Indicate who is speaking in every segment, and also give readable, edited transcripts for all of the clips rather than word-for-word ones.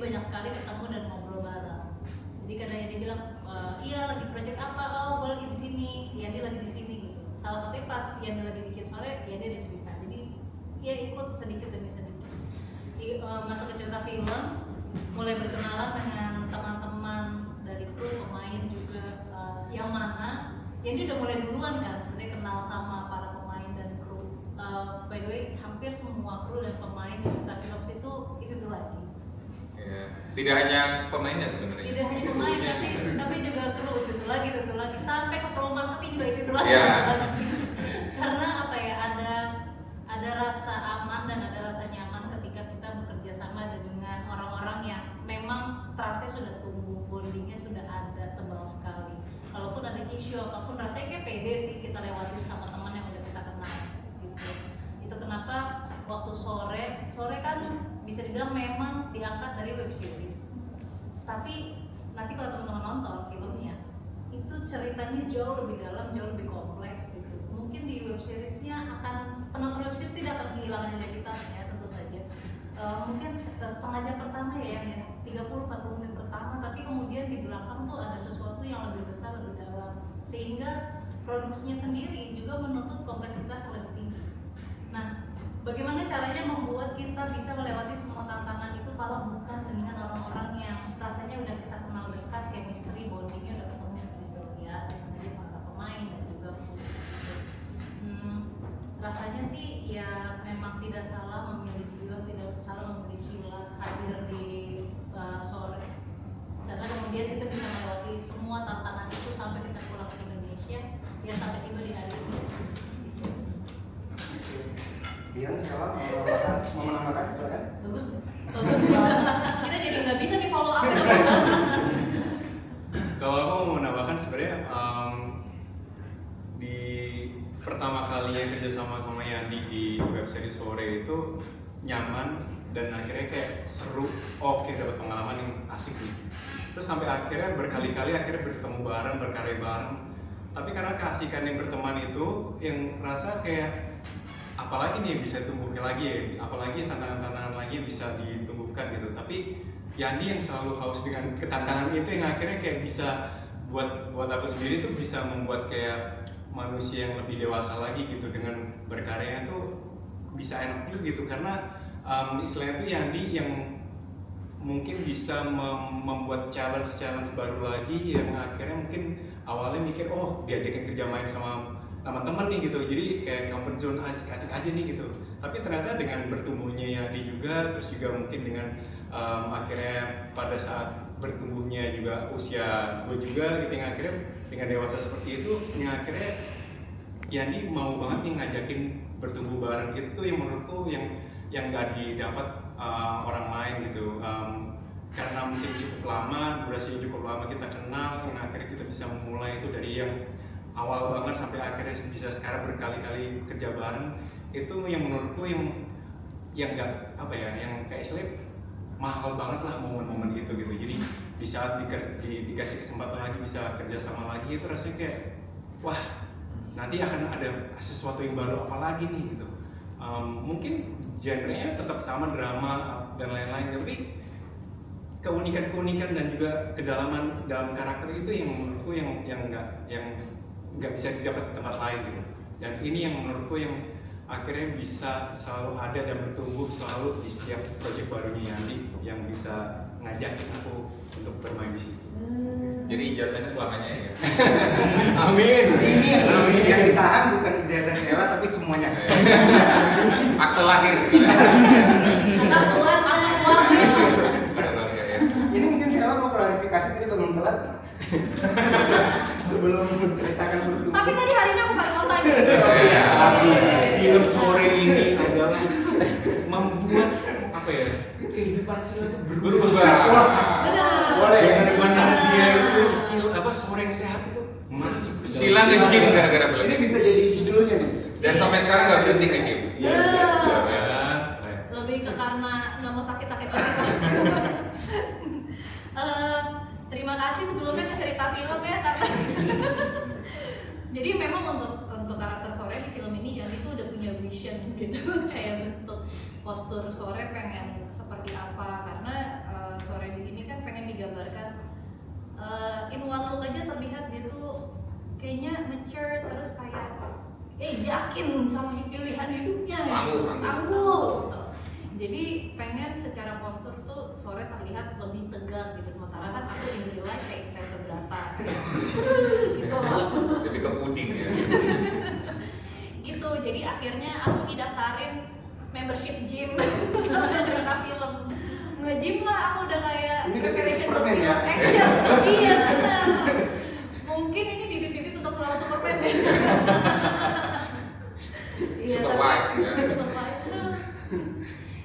Speaker 1: banyak sekali ketemu dan ngobrol bareng. Jadi kadang dia bilang, iya lagi project apa, gue lagi di sini, Yandi lagi di sini gitu. Salah satunya pas Yandi lagi bikin sore, Yandi ada cerita. Jadi ya ikut sedikit demi sedikit. Masuk ke cerita film, mulai berkenalan dengan teman-teman dari kru, pemain juga, yang mana Yandi udah mulai duluan kan sebenarnya kenal sama para pemain dan kru. By the way, hampir semua kru dan pemain di cerita film itu lagi.
Speaker 2: Ya. Tidak hanya pemainnya sebenarnya.
Speaker 1: Tidak hanya pemain, tapi juga kru itu lagi sampai ke pro marketing juga itu lagi.
Speaker 2: Yeah.
Speaker 1: Karena apa ya, ada rasa aman dan ada rasa nyaman ketika kita bekerja sama dengan orang-orang yang memang trustnya sudah tumbuh, bondingnya sudah ada tebal sekali. Kalaupun ada isu apapun, rasanya kayak pede sih kita lewatin sama teman yang udah kita kenal gitu. Itu kenapa waktu sore kan bisa dibilang memang diangkat dari web series. Tapi nanti kalau teman-teman nonton filmnya, itu ceritanya jauh lebih dalam, jauh lebih kompleks gitu. Mungkin di web seriesnya penonton web series tidak akan kehilangan identitasnya, tentu saja. Mungkin setengah jam pertama ya, 30-40 menit pertama, tapi kemudian di belakang tuh ada sesuatu yang lebih besar, lebih dalam, sehingga produksinya sendiri juga menuntut kompleksitas yang lebih tinggi. Nah, bagaimana caranya membuat kita bisa melewati semua tantangan itu kalau bukan dengan orang-orang yang rasanya udah kita kenal dekat, chemistry, bondingnya udah ketemu gitu ya, tentu saja para pemain dan juga kru. Rasanya sih ya memang tidak salah memilih Gio, tidak salah memilih Sheila hadir di sore, karena kemudian kita bisa melewati semua tantangan itu sampai kita pulang ke Indonesia, ya sampai tiba di hari ini.
Speaker 3: Dian, Sheila mau menambahkan silakan.
Speaker 1: Bagus kita jadi nggak bisa nih follow up itu bagus.
Speaker 4: Kalau aku mau menambahkan sebenarnya di pertama kalinya kerja sama Yandi di web series sore itu nyaman dan akhirnya kayak seru, oke dapat pengalaman yang asik nih. Terus sampai akhirnya berkali-kali akhirnya bertemu bareng, berkarya bareng. Tapi karena keasikan yang berteman itu yang rasa kayak apalagi nih yang bisa ditumbuhkan lagi ya, apalagi tantangan-tantangan lagi yang bisa ditumbuhkan gitu. Tapi Yandi yang selalu haus dengan ketantangan itu yang akhirnya kayak bisa buat aku sendiri tuh bisa membuat kayak manusia yang lebih dewasa lagi gitu, dengan berkarya tuh bisa enak juga gitu, karena istilahnya tuh Yandi yang mungkin bisa membuat challenge baru lagi yang akhirnya mungkin awalnya mikir diajakin kerja main sama teman-teman nih gitu, jadi kayak comfort zone asik-asik aja nih gitu. Tapi ternyata dengan bertumbuhnya Yandi juga, terus juga mungkin dengan akhirnya pada saat bertumbuhnya juga usia gue juga gitu, yang akhirnya dengan dewasa seperti itu, yang akhirnya Yandi mau banget nih ngajakin bertumbuh bareng. Itu tuh yang menurutku yang nggak didapat orang lain gitu, karena mungkin cukup lama, durasinya cukup lama kita kenal, yang akhirnya kita bisa memulai itu dari yang awal banget sampai akhirnya bisa sekarang berkali-kali kerja bareng. Itu yang menurutku yang nggak apa ya, yang kayak istilahnya mahal banget lah momen-momen gitu. Jadi di saat dikasih kesempatan lagi bisa kerja sama lagi, itu rasanya kayak wah nanti akan ada sesuatu yang baru apa lagi nih gitu. Mungkin genre-nya tetap sama, drama dan lain-lain, tapi keunikan dan juga kedalaman dalam karakter itu yang menurutku yang nggak bisa didapat di tempat lain gitu. Dan ini yang menurutku yang akhirnya bisa selalu ada dan bertumbuh selalu di setiap proyek barunya Yandi, yang bisa ngajakin aku untuk bermain di situ.
Speaker 2: Jadi ijazahnya selamanya ya.
Speaker 4: Amin.
Speaker 3: Ini yang ditahan bukan ijazah Sheila tapi semuanya.
Speaker 2: Akte lahir.
Speaker 3: Ini mungkin Sheila mau klarifikasi, tadi bangun telat. Sebelum menceritakan berdua.
Speaker 1: Tapi tadi hari ini aku paling on time.
Speaker 2: Iya.
Speaker 4: Film sore ini adalah membuat apa ya, kehidupan Sheila itu berubah.
Speaker 1: Benar.
Speaker 3: Boleh.
Speaker 4: Bagaimana dia itu sore yang sehat itu masuk ke dalam
Speaker 2: Sheila nge-gym gara-gara film
Speaker 3: Ini bisa jadi judulnya nih.
Speaker 2: dan sampai sekarang nggak berhenti nge-gym.
Speaker 4: Iya.
Speaker 1: Lebih ke karena nggak mau sakit-sakit lagi. Terima kasih sebelumnya ke cerita film ya, karena jadi memang untuk karakter sore di film ini Yandi tuh udah punya vision gitu, kayak bentuk postur sore pengen seperti apa, karena sore kayaknya mature, terus kayak yakin sama pilihan hidupnya, tangguh gitu. Jadi pengen secara postur tuh Sore terlihat lebih tegak gitu, sementara kan aku in real life kayak center berata kayak gitu
Speaker 2: Lebih ke puding ya.
Speaker 1: gitu. Jadi akhirnya aku didaftarin membership gym sama cerita film, nge-gym lah. Aku udah kayak
Speaker 3: Ini udah kayak
Speaker 1: preparation
Speaker 3: Superman
Speaker 1: buat
Speaker 3: ya?
Speaker 1: film action. Iya benar, mungkin ini bibit-bibit untuk melawan Superman deh. Iya,
Speaker 2: Super
Speaker 1: tapi-
Speaker 2: wife, ya.
Speaker 1: Super wife.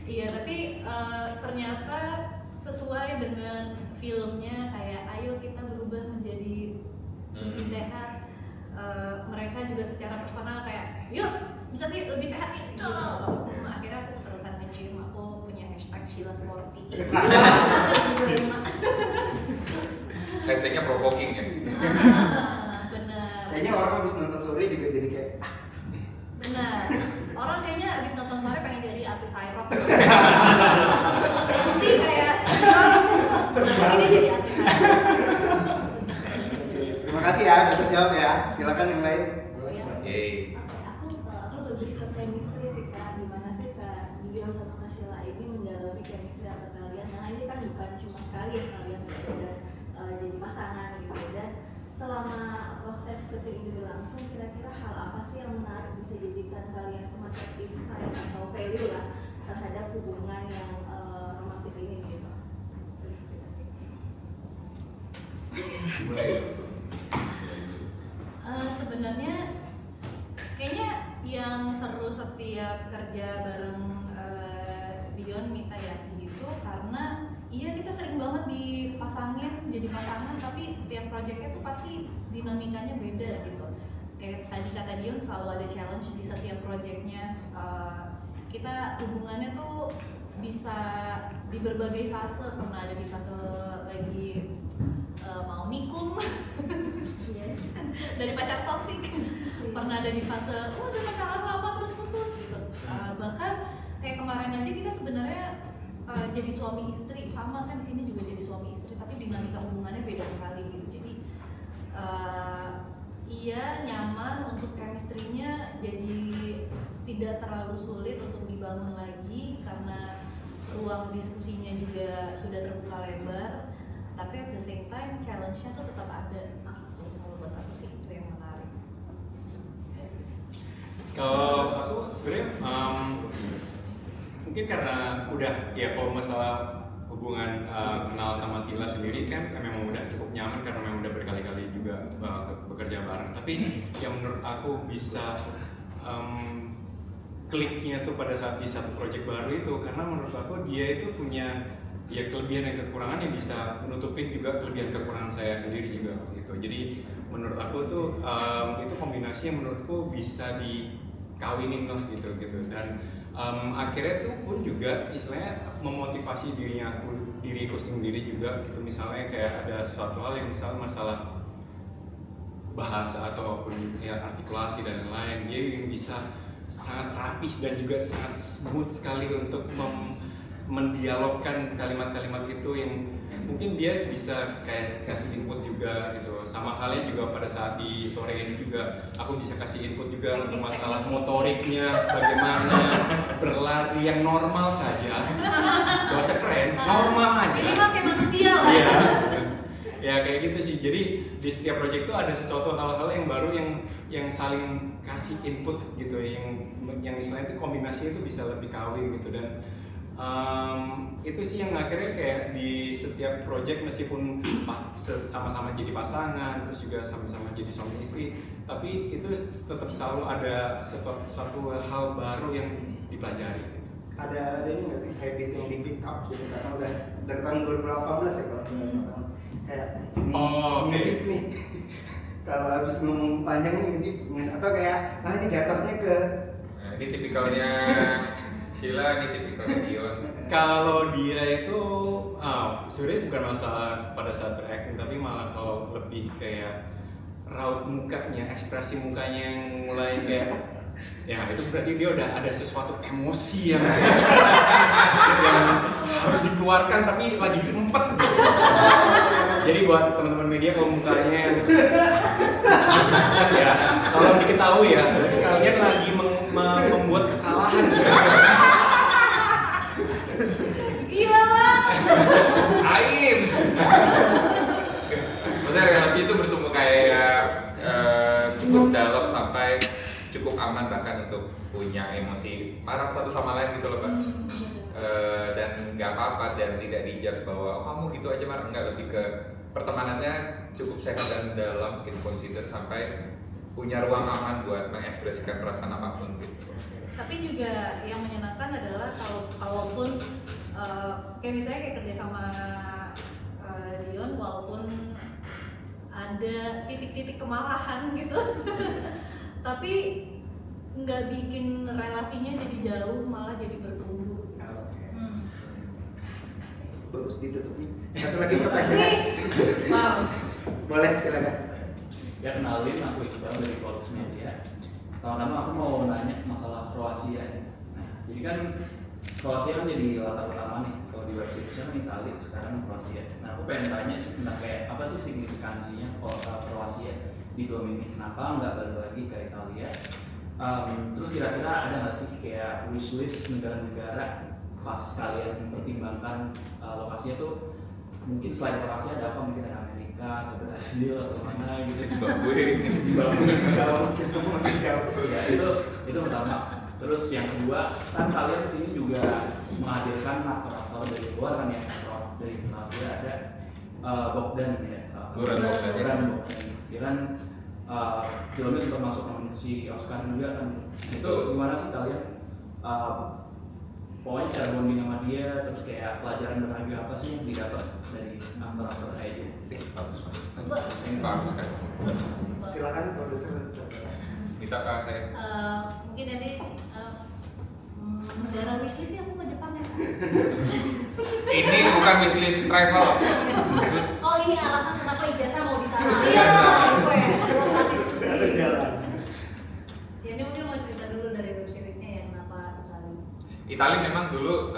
Speaker 1: Iya, tapi ternyata sesuai dengan filmnya, kayak ayo kita berubah menjadi lebih sehat. Mereka juga secara personal kayak yuk bisa sih lebih sehat nih gitu. Akhirnya aku terusan nge-gym, aku punya hashtag Sheila Sporty.
Speaker 2: Hashtagnya provoking ya.
Speaker 1: Benar.
Speaker 3: Kayaknya orang habis nonton Sore juga jadi kayak
Speaker 1: Benar. Orang kayaknya abis nonton Sore pengen jadi atlet high rock. Berhenti kayak setelah ini jadi atlet high rock.
Speaker 3: terima kasih ya udah terjawab ya. Silakan yang lain.
Speaker 1: Iya.
Speaker 2: Yeay.
Speaker 5: Aku lebih ke chemistry sih Kak, gimana sih Kak Dio sama Kak Sheila ini mendalami chemistry antara kalian, karena ini kan bukan cuma sekali ya kalian udah jadi pasangan gitu. Dan selama proses syuting ini berlangsung, kira-kira hal apa sih yang menarik bisa jadikan kalian semacam insight atau value lah terhadap hubungan yang romantis ini gitu. Terima kasih.
Speaker 1: Sebenarnya kayaknya yang seru setiap kerja bareng Dion, Mita ya gitu, karena iya kita sering banget dipasangin jadi pasangan, tapi setiap projectnya tuh pasti dinamikanya beda gitu. Kayak tadi kata Dion, selalu ada challenge di setiap projectnya. Kita hubungannya tuh bisa di berbagai fase, pernah ada di fase lagi mau nikung dari pacar toksik, pernah ada di fase udah pacaran lama terus putus gitu. Bahkan kayak kemarin aja kita sebenarnya jadi suami istri, sama kan di sini juga jadi suami istri, tapi dinamika hubungannya beda sekali gitu. Jadi iya nyaman, untuk chemistry-nya jadi tidak terlalu sulit untuk dibangun lagi karena ruang diskusinya juga sudah terbuka lebar. Tapi at the same time challenge-nya tuh tetap ada. Kalau buat aku sih itu yang menarik.
Speaker 4: Kalau aku sebenarnya mungkin karena udah ya, kalau masalah hubungan kenal sama Sheila sendiri kan memang udah cukup nyaman karena memang udah berkali-kali juga bekerja bareng. Tapi yang menurut aku bisa kliknya tuh pada saat di satu project baru itu, karena menurut aku dia itu punya ya kelebihan dan kekurangan yang bisa menutupin juga kelebihan kekurangan saya sendiri juga gitu. Jadi menurut aku tuh itu kombinasi yang menurutku bisa dikawinin lah gitu. Dan akhirnya tuh pun juga istilahnya memotivasi diriku sendiri juga gitu. Misalnya kayak ada suatu hal yang misalnya masalah bahasa ataupun ya artikulasi dan lain-lain, dia yang bisa sangat rapih dan juga sangat smooth sekali untuk mendialogkan kalimat-kalimat itu yang mungkin dia bisa kayak kasih input juga gitu. Sama halnya juga pada saat di Sore ini juga aku bisa kasih input juga untuk masalah motoriknya, bagaimana berlari yang normal saja, gak usah keren, normal aja.
Speaker 1: Ini mah kayak manusia lah.
Speaker 4: Iya. Ya kayak gitu sih. Jadi di setiap project itu ada sesuatu hal-hal yang baru yang saling kasih input gitu, yang istilahnya itu kombinasi itu bisa lebih kawin gitu. Dan itu sih yang akhirnya kayak di setiap project meskipun sama-sama jadi pasangan, terus juga sama-sama jadi suami istri, tapi itu tetap selalu ada suatu hal baru yang dipelajari.
Speaker 3: Ada ini nggak sih habit yang di pick up gitu, karena udah dari tahun 2018 ya kalau kayak ngedip nih. Kalau habis ngomong panjang nih ngedip, atau kayak ini jatuhnya ke
Speaker 2: Nah, ini tipikalnya Sheila, ini tipikalnya Dion.
Speaker 4: Kalau dia itu sebenarnya bukan masalah pada saat berakting, tapi malah kalau lebih kayak raut mukanya, ekspresi mukanya yang mulai kayak ya itu berarti dia udah ada sesuatu emosi yang harus dikeluarkan tapi lagi diempet gitu. Jadi buat teman-teman media kalau mukanya Ya, tolong diketahui ya, kalian lagi membuat kesalahan.
Speaker 1: Gila Bang.
Speaker 2: Aim. Maksudnya relasi itu bertumbuh kayak cukup dalam sampai cukup aman bahkan untuk punya emosi marah satu sama lain gitu loh Pak. Dan nggak apa-apa dan tidak dijudge bahwa oh, kamu gitu aja marah, enggak, lebih ke pertemanannya cukup sehat dan dalam, mungkin consider sampai punya ruang aman buat mengekspresikan perasaan apapun gitu.
Speaker 1: Tapi juga yang menyenangkan adalah kalaupun kayak misalnya kayak kerja sama Dion, walaupun ada titik-titik kemarahan gitu tapi nggak bikin relasinya jadi jauh, malah jadi bertumbuh.
Speaker 3: Bagus ditutup nih. Satu lagi pertanyaan.
Speaker 1: Wow.
Speaker 3: Boleh, silakan.
Speaker 6: Ya kenalin, aku Iqbal dari Forbes Media. Pertama aku mau nanya masalah Kroasia. Nah, jadi kan Kroasia kan jadi latar utama nih. Kalau di web seriesnya kan Italia, sekarang Kroasia. Nah, aku pengen tanya sih tentang kayak apa sih signifikansinya Kroasia di film ini? Kenapa nggak balik lagi ke Italia? Terus kira-kira ada nggak sih kayak wishlist negara-negara pas kalian mempertimbangkan lokasinya tuh, mungkin selain Kroasia ada apa, mungkin ada Amerika atau Brasil atau mana gitu.
Speaker 2: Zimbabwe.
Speaker 6: Ya itu pertama. Terus yang kedua, kan kalian sini juga menghadirkan aktor-aktor dari luar kan ya, dari Kroasia ada Bogdan ya,
Speaker 2: Goran Bogdan.
Speaker 6: Dia kan filmnya sempat masuk nominasi Oscar juga kan. Itu gimana sih kalian? Pokoknya cara bonding sama dia, terus kayak pelajaran berharga apa sih yang didapat dari aktor-aktor kayak gitu?
Speaker 2: Bagus bagus kan.
Speaker 3: Silakan produser dan sutradara.
Speaker 2: Minta Kak saya.
Speaker 1: Mungkin ini negara wishlist sih aku ke Jepang ya.
Speaker 2: Ini bukan wishlist travel.
Speaker 1: Oh ini alasan kenapa ijazah mau ditaruh.
Speaker 2: Iya.
Speaker 1: Gue lokasi syuting.
Speaker 3: Ada jalan.
Speaker 1: Ya ini mungkin mau cerita dulu dari web seriesnya ya, kenapa Itali.
Speaker 2: Itali memang dulu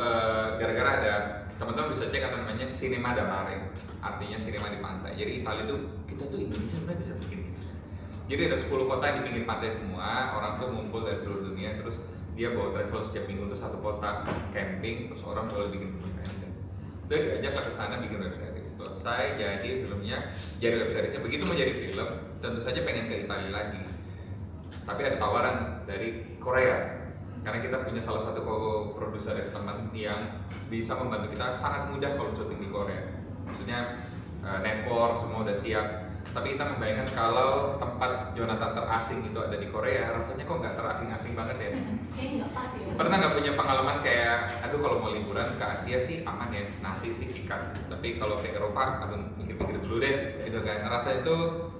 Speaker 2: gara-gara ada teman-teman bisa cek apa namanya Cinema da Mare, artinya sinema di pantai. Jadi Itali itu kita tuh Indonesia sebenarnya bisa bikin gitu. Jadi ada 10 kota yang di pinggir pantai semua, orang tuh ngumpul dari seluruh dunia, terus dia bawa travel setiap minggu tuh satu kota camping, terus orang boleh bikin film pendek. Udah diajak lah ke sana bikin web series. Selesai jadi filmnya, jadi web seriesnya. Begitu menjadi film, tentu saja pengen ke Italia lagi. Tapi ada tawaran dari Korea. Karena kita punya salah satu co-producer dari teman yang bisa membantu kita sangat mudah kalau syuting di Korea. Maksudnya network semua udah siap. Tapi kita membayangkan kalau tempat Jonathan terasing itu ada di Korea, rasanya kok nggak terasing-asing banget ya?
Speaker 1: Kayaknya nggak pas ya.
Speaker 2: Pernah nggak punya pengalaman kayak, aduh kalau mau liburan ke Asia sih aman ya, nasi sih sikat. Tapi kalau ke Eropa, aduh mikir-mikir dulu deh, gitu kan. Rasa itu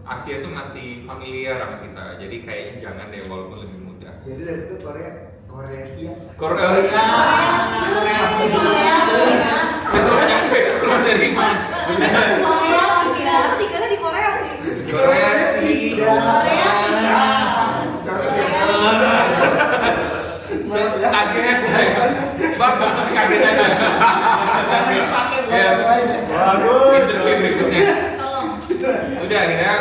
Speaker 2: Asia itu masih familiar sama kita, jadi kayaknya jangan deh walaupun lebih mudah.
Speaker 3: Jadi dari situ Korea siap.
Speaker 2: Korea. Saya tuh nyampe keluar dari mana?
Speaker 1: Korea sih ya. Aku tinggalnya di Korea sih.
Speaker 2: Korea sih.
Speaker 1: Korea sih.
Speaker 2: Kaget saya. Bagus tapi kaget aja. Ya.
Speaker 3: Bagus.
Speaker 2: Interview berikutnya.
Speaker 1: Tolong.
Speaker 2: Udah akhirnya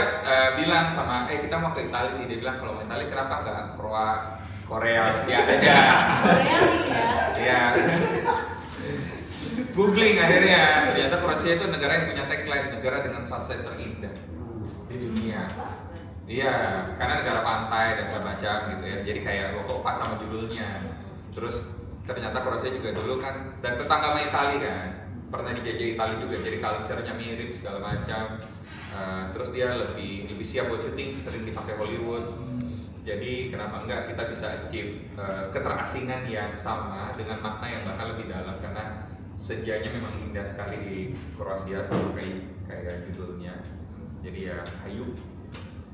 Speaker 2: bilang sama kita mau ke Italia sih. Dia bilang kalau mau Italia kenapa nggak Korea sih aja.
Speaker 1: Korea sih ya.
Speaker 2: Iya. Googling akhirnya ternyata Kroasia itu negara yang punya tagline negara dengan sunset terindah di dunia. Iya, karena negara pantai dan segala macam gitu ya. Jadi kayak kok pas sama judulnya. Terus ternyata Kroasia juga dulu kan dan tetangga sama Italia kan. Pernah dijajah Italia juga. Jadi culture-nya mirip segala macam. Terus dia lebih siap buat syuting, sering dipakai Hollywood. Jadi kenapa enggak kita bisa achieve keterasingan yang sama dengan makna yang bahkan lebih dalam karena sejanya memang indah sekali di Kroasia sama kayak judulnya. Jadi ya ayo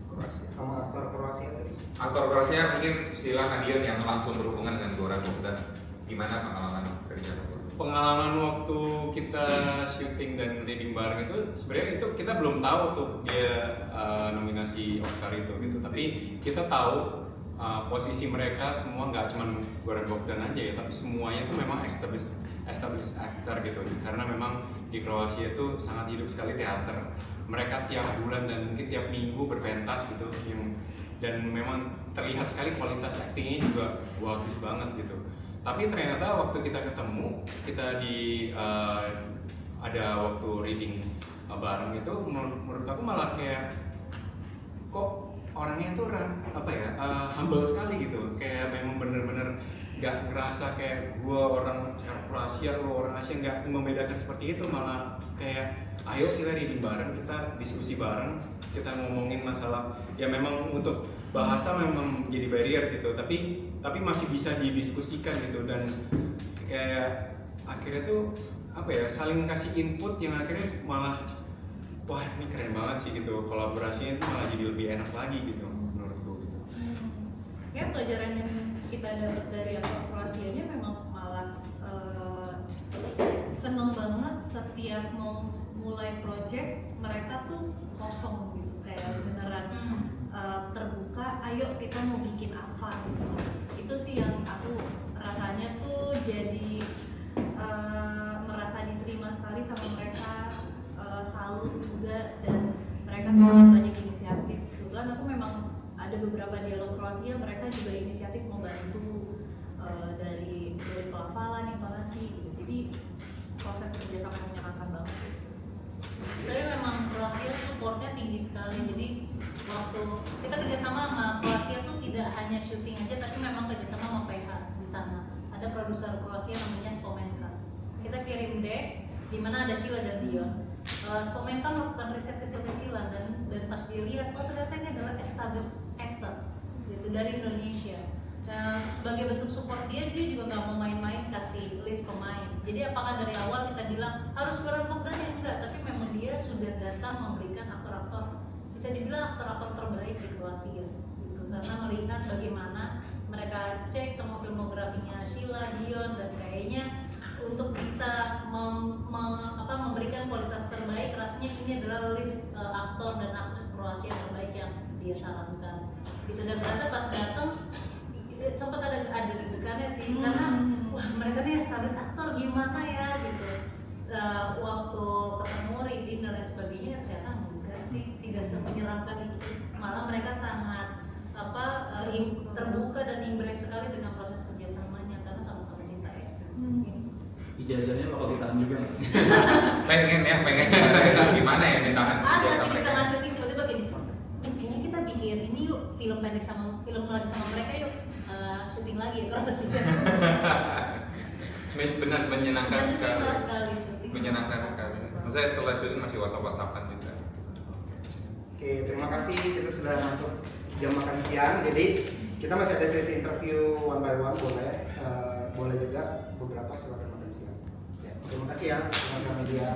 Speaker 2: Kroasia.
Speaker 3: Sama aktor Kroasia tadi.
Speaker 2: Aktor Kroasia mungkin silakan Dion yang langsung berhubungan dengan Goran Bogdan. Gimana pengalaman kerja?
Speaker 4: Pengalaman waktu kita syuting dan reading bareng itu sebenarnya itu kita belum tahu tuh dia nominasi Oscar itu gitu. Tapi kita tahu posisi mereka semua nggak cuma Goran Bogdan aja ya, tapi semuanya itu memang established actor gitu. Karena memang di Kroasia itu sangat hidup sekali teater. Mereka tiap bulan dan mungkin tiap minggu berpentas gitu, dan memang terlihat sekali kualitas aktingnya juga bagus banget gitu. Tapi ternyata waktu kita ketemu, kita ada waktu reading bareng itu, menurut aku malah kayak kok orangnya tuh humble sekali gitu, kayak memang bener-bener nggak ngerasa kayak gua orang Kroasia, lo orang Asia, nggak membedakan seperti itu, malah kayak ayo kita reading bareng, kita diskusi bareng, kita ngomongin masalah ya memang untuk bahasa memang jadi barrier gitu, tapi masih bisa didiskusikan gitu, dan kayak akhirnya tuh saling kasih input yang akhirnya malah wah ini keren banget sih gitu, kolaborasinya itu malah jadi lebih enak lagi gitu menurutku gitu.
Speaker 1: Ya pelajaran yang kita dapat dari Kroasianya memang malah seneng banget setiap mau mulai project mereka tuh kosong gitu, kayak beneran terbuka, ayo kita mau bikin apa gitu. Itu sih yang aku rasanya tuh jadi merasa diterima sekali sama mereka, salut juga, dan mereka tuh sangat banyak inisiatif. Kebetulan aku memang ada beberapa dialog Kroasia, mereka juga inisiatif membantu dari pelafalan, intonasi gitu. Jadi proses kerjasama menyenangkan banget. Tapi memang Kroasia supportnya tinggi sekali. Jadi waktu kita kerjasama sama Kroasia tuh tidak hanya syuting aja, tapi memang kerjasama sama PH di sana. Ada produser Kroasia namanya Spomenka. Kita kirim deck di mana ada Sheila dan Dion. Spomenka melakukan riset kecil-kecilan dan pas dilihat, oh ternyata ini adalah established actor gitu dari Indonesia. Nah, sebagai bentuk support dia juga nggak mau main-main kasih list pemain. Jadi apakah dari awal kita bilang harus Goran Bogdan ya enggak, tapi memang dia sudah datang memberikan aktor-aktor, bisa dibilang aktor-aktor terbaik di Kroasia gitu. Karena melihat bagaimana mereka cek semua filmografinya Sheila, Dion, dan kayaknya untuk bisa memberikan kualitas terbaik, rasanya ini adalah list aktor dan aktris Kroasia terbaik yang dia sarankan gitu. Dan ternyata pas datang sempat ada deg-degannya sih, karena wah mereka nih established aktor gimana ya gitu. Waktu ketemu reading dan lain sebagainya, ternyata enggak sih, tidak semenyeramkan itu. Malah mereka sangat terbuka dan embrace sekali dengan proses kerjasamanya, karena sama-sama cinta acting.
Speaker 6: Ijazahnya bakal ditahan juga nggak?
Speaker 2: pengen sebenarnya gimana ya ditahan
Speaker 1: Ada
Speaker 2: ijazah
Speaker 1: sih,
Speaker 2: mereka.
Speaker 1: kita nggak syuting tiba-tiba gini, kayaknya kita bikin ini yuk, film pendek sama film lagi sama mereka yuk, syuting lagi terus sih.
Speaker 2: Benar menyenangkan sekali.
Speaker 1: Syuting.
Speaker 2: Menyenangkan sekali. Maksudnya setelah syuting masih WhatsApp-WhatsAppan juga.
Speaker 3: Oke, terima kasih, kita sudah masuk jam makan siang, jadi kita masih ada sesi interview one by one, boleh juga beberapa silakan makan siang. Ya, terima kasih ya teman-teman media.